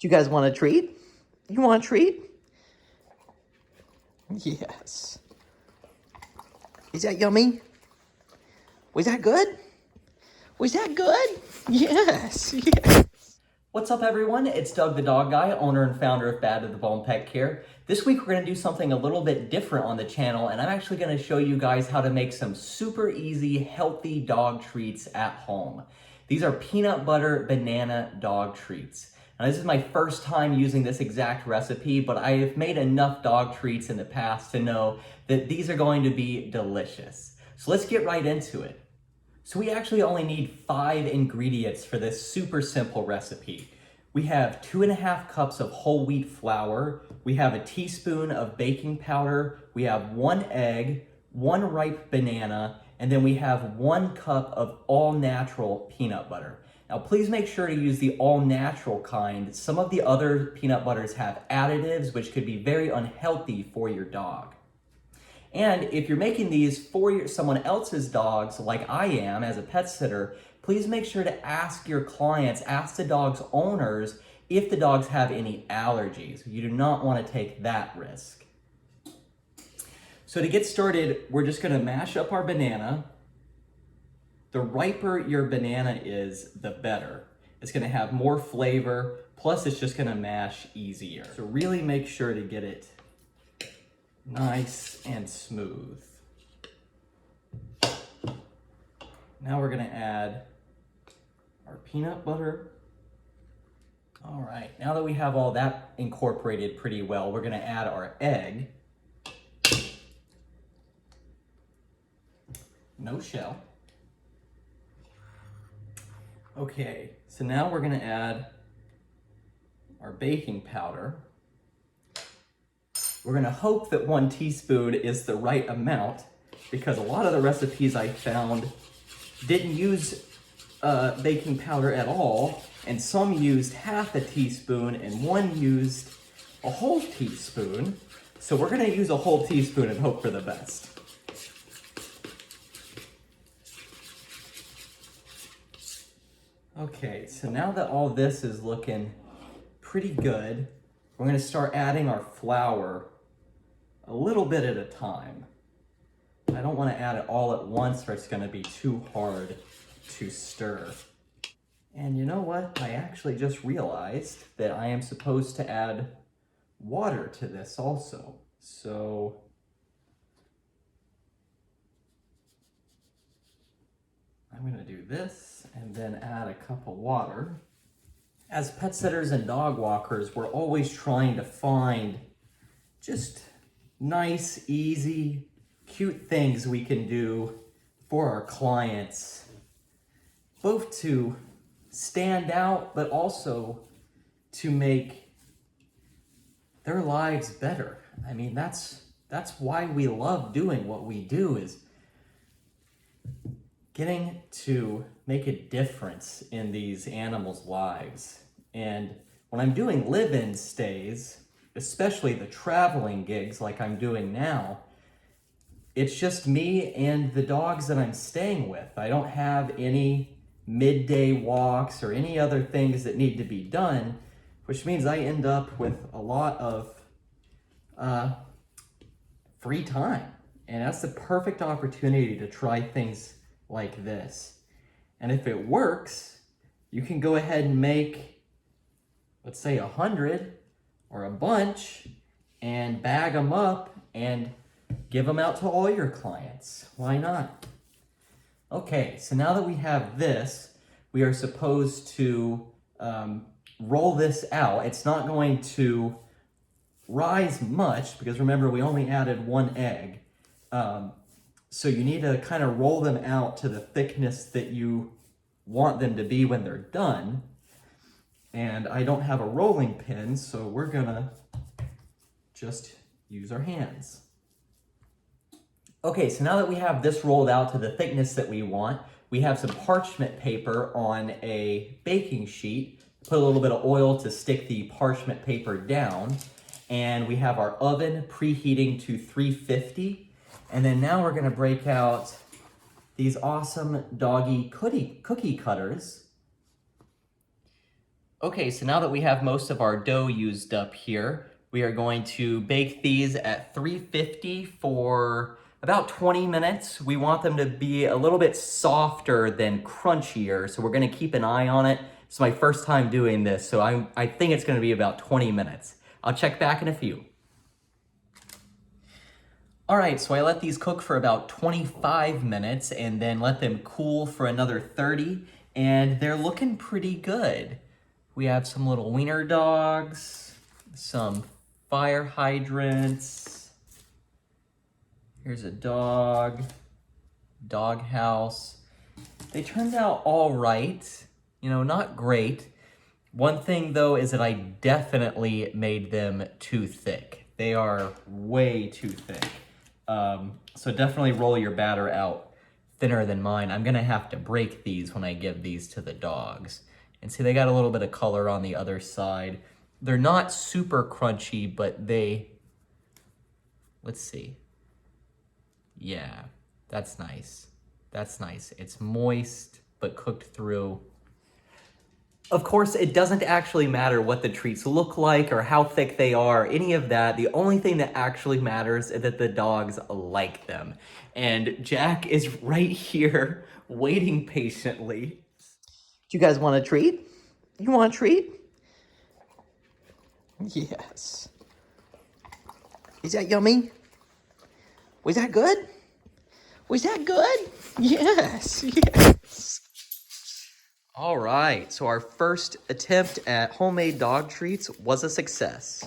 you guys want a treat? You want a treat? Yes. Is that yummy? Was that good? Was that good? Yes, yes. What's up, everyone? It's Doug the Dog Guy, owner and founder of Bad to the Bone Pet Care. This week we're going to do something a little bit different on the channel, and I'm actually going to show you guys how to make some super easy, healthy dog treats at home. These are peanut butter banana dog treats. Now, this is my first time using this exact recipe, but I have made enough dog treats in the past to know that these are going to be delicious. So let's get right into it. So we actually only need 5 ingredients for this super simple recipe. We have 2.5 cups of whole wheat flour, we have a teaspoon of baking powder, we have 1 egg, 1 ripe banana, and then we have 1 cup of all natural peanut butter. Now please make sure to use the all natural kind. Some of the other peanut butters have additives which could be very unhealthy for your dog. And if you're making these for someone else's dogs, like I am as a pet sitter, please make sure to ask your clients, ask the dog's owners if the dogs have any allergies. You do not want to take that risk. So to get started, we're just going to mash up our banana. The riper your banana is, the better. It's going to have more flavor, plus it's just going to mash easier. So really make sure to get it nice and smooth. Now we're going to add our peanut butter. All right, now that we have all that incorporated pretty well, we're going to add our egg. No shell. Okay, so now we're going to add our baking powder. We're going to hope that 1 teaspoon is the right amount, because a lot of the recipes I found didn't use baking powder at all, and some used half a teaspoon and 1 used a whole teaspoon. So we're going to use a whole teaspoon and hope for the best. Okay, so now that all this is looking pretty good, we're going to start adding our flour a little bit at a time. I don't want to add it all at once or it's going to be too hard to stir. And you know what? I actually just realized that I am supposed to add water to this also. So I'm going to do this and then add a cup of water. As pet sitters and dog walkers, we're always trying to find just nice, easy, cute things we can do for our clients, both to stand out, but also to make their lives better. I mean, that's why we love doing what we do, is getting to make a difference in these animals' lives. And when I'm doing live-in stays, especially the traveling gigs like I'm doing now, it's just me and the dogs that I'm staying with. I don't have any midday walks or any other things that need to be done, which means I end up with a lot of free time. And that's the perfect opportunity to try things like this. And if it works, you can go ahead and make, let's say, 100 or a bunch and bag them up and give them out to all your clients. Why not? Okay, so now that we have this, we are supposed to roll this out. It's not going to rise much because remember, we only added 1 egg. So you need to kind of roll them out to the thickness that you want them to be when they're done. And I don't have a rolling pin, so we're gonna just use our hands. Okay, so now that we have this rolled out to the thickness that we want, we have some parchment paper on a baking sheet. Put a little bit of oil to stick the parchment paper down. And we have our oven preheating to 350. And then now we're gonna break out these awesome doggy cookie cutters. Okay, so now that we have most of our dough used up here, we are going to bake these at 350 for about 20 minutes. We want them to be a little bit softer than crunchier, so we're gonna keep an eye on it. It's my first time doing this, so I think it's gonna be about 20 minutes. I'll check back in a few. All right, so I let these cook for about 25 minutes and then let them cool for another 30, and they're looking pretty good. We have some little wiener dogs, some fire hydrants. Here's a dog house. They turned out all right, you know, not great. One thing though is that I definitely made them too thick. They are way too thick. So definitely roll your batter out thinner than mine. I'm gonna have to break these when I give these to the dogs. And see, they got a little bit of color on the other side. They're not super crunchy, but let's see. Yeah, that's nice. That's nice. It's moist, but cooked through. Of course, it doesn't actually matter what the treats look like or how thick they are, any of that. The only thing that actually matters is that the dogs like them. And Jack is right here waiting patiently. Do you guys want a treat? You want a treat? Yes. Is that yummy? Was that good? Was that good? Yes, yes. All right, so our first attempt at homemade dog treats was a success.